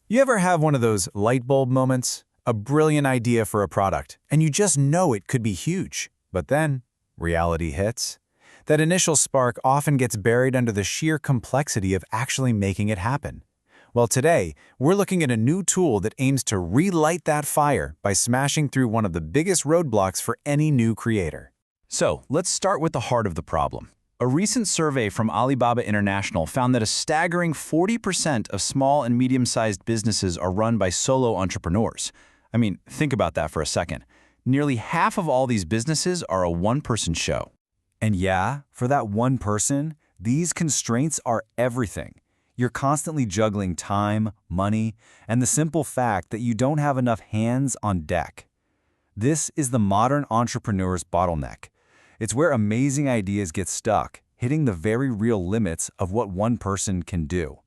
You ever have one of those light bulb moments? A brilliant idea for a product, and you just know it could be huge. But then, reality hits. That initial spark often gets buried under the sheer complexity of actually making it happen. Well, today, we're looking at a new tool that aims to relight that fire by smashing through one of the biggest roadblocks for any new creator. So, let's start with the heart of the problem. A recent survey from Alibaba International found that a staggering 40% of small and medium-sized businesses are run by solo entrepreneurs. I mean, think about that for a second. Nearly half of all these businesses are a one-person show. And yeah, for that one person, these constraints are everything. You're constantly juggling time, money, and the simple fact that you don't have enough hands on deck. This is the modern entrepreneur's bottleneck. It's where amazing ideas get stuck, hitting the very real limits of what one person can do.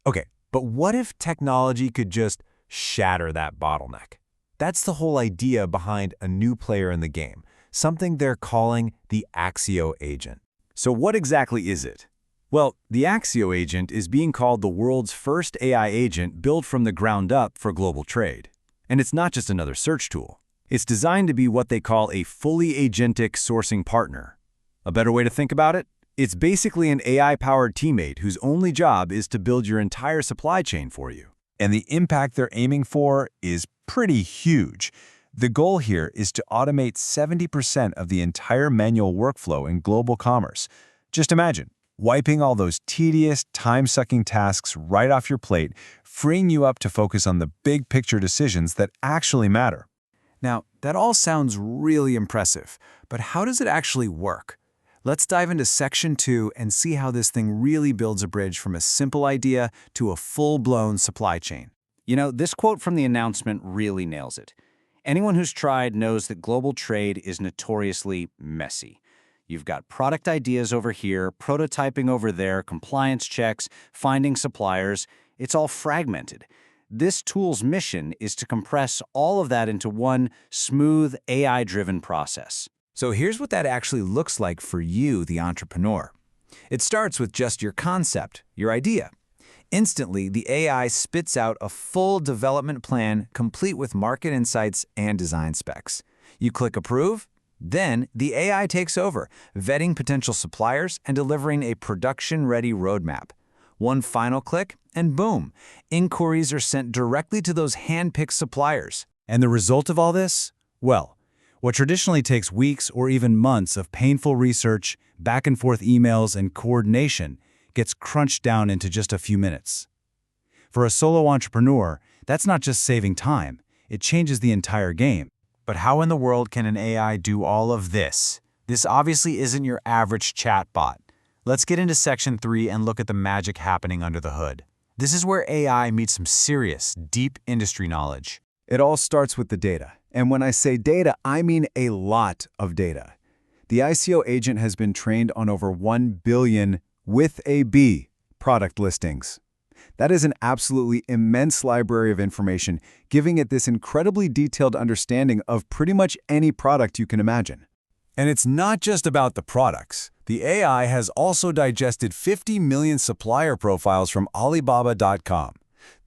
Okay, but what if technology could just shatter that bottleneck? That's the whole idea behind a new player in the game, something they're calling the Accio Agent. So what exactly is it? Well, the Accio Agent is being called the world's first AI agent built from the ground up for global trade. And it's not just another search tool. It's designed to be what they call a fully agentic sourcing partner. A better way to think about it? It's basically an AI-powered teammate whose only job is to build your entire supply chain for you. And the impact they're aiming for is pretty huge. The goal here is to automate 70% of the entire manual workflow in global commerce. Just imagine, wiping all those tedious, time-sucking tasks right off your plate, freeing you up to focus on the big-picture decisions that actually matter. Now, that all sounds really impressive, but how does it actually work? Let's dive into Section 2 and see how this thing really builds a bridge from a simple idea to a full-blown supply chain. You know, this quote from the announcement really nails it. Anyone who's tried knows that global trade is notoriously messy. You've got product ideas over here, prototyping over there, compliance checks, finding suppliers. It's all fragmented. This tool's mission is to compress all of that into one smooth, AI-driven process. So here's what that actually looks like for you, the entrepreneur. It starts with just your concept, your idea. Instantly, the AI spits out a full development plan complete with market insights and design specs. You click Approve, then the AI takes over, vetting potential suppliers and delivering a production-ready roadmap. One final click, and boom, inquiries are sent directly to those hand-picked suppliers. And the result of all this? Well, what traditionally takes weeks or even months of painful research, back-and-forth emails, and coordination gets crunched down into just a few minutes. For a solo entrepreneur, that's not just saving time, it changes the entire game. But how in the world can an AI do all of this? This obviously isn't your average chatbot. Let's get into Section 3 and look at the magic happening under the hood. This is where AI meets some serious, deep industry knowledge. It all starts with the data. And when I say data, I mean a lot of data. The ICO agent has been trained on over 1 billion, with a B, product listings. That is an absolutely immense library of information, giving it this incredibly detailed understanding of pretty much any product you can imagine. And it's not just about the products. The AI has also digested 50 million supplier profiles from Alibaba.com.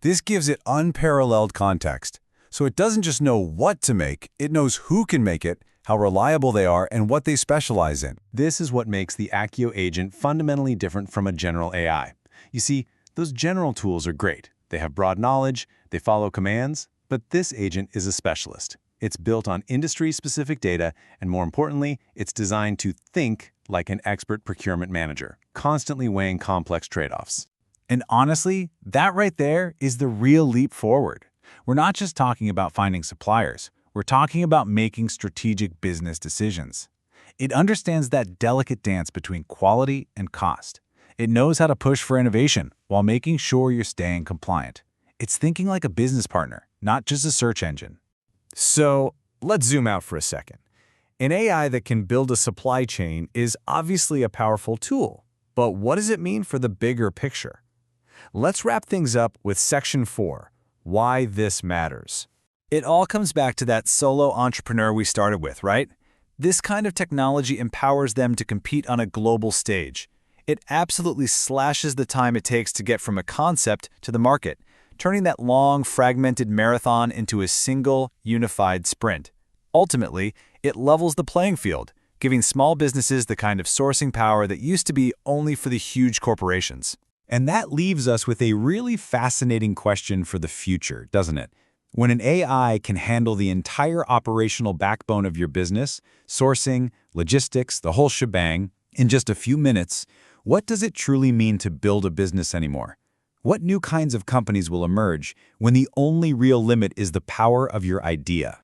This gives it unparalleled context. So it doesn't just know what to make, it knows who can make it, how reliable they are, and what they specialize in. This is what makes the Accio Agent fundamentally different from a general AI. You see, those general tools are great. They have broad knowledge, they follow commands, but this agent is a specialist. It's built on industry-specific data, and more importantly, it's designed to think like an expert procurement manager, constantly weighing complex trade-offs. And honestly, that right there is the real leap forward. We're not just talking about finding suppliers. We're talking about making strategic business decisions. It understands that delicate dance between quality and cost. It knows how to push for innovation while making sure you're staying compliant. It's thinking like a business partner, not just a search engine. So let's zoom out for a second. An AI that can build a supply chain is obviously a powerful tool, but what does it mean for the bigger picture? Let's wrap things up with Section 4, Why This Matters. It all comes back to that solo entrepreneur we started with, right? This kind of technology empowers them to compete on a global stage. It absolutely slashes the time it takes to get from a concept to the market, turning that long, fragmented marathon into a single, unified sprint. Ultimately, it levels the playing field, giving small businesses the kind of sourcing power that used to be only for the huge corporations. And that leaves us with a really fascinating question for the future, doesn't it? When an AI can handle the entire operational backbone of your business, sourcing, logistics, the whole shebang, in just a few minutes, what does it truly mean to build a business anymore? What new kinds of companies will emerge when the only real limit is the power of your idea?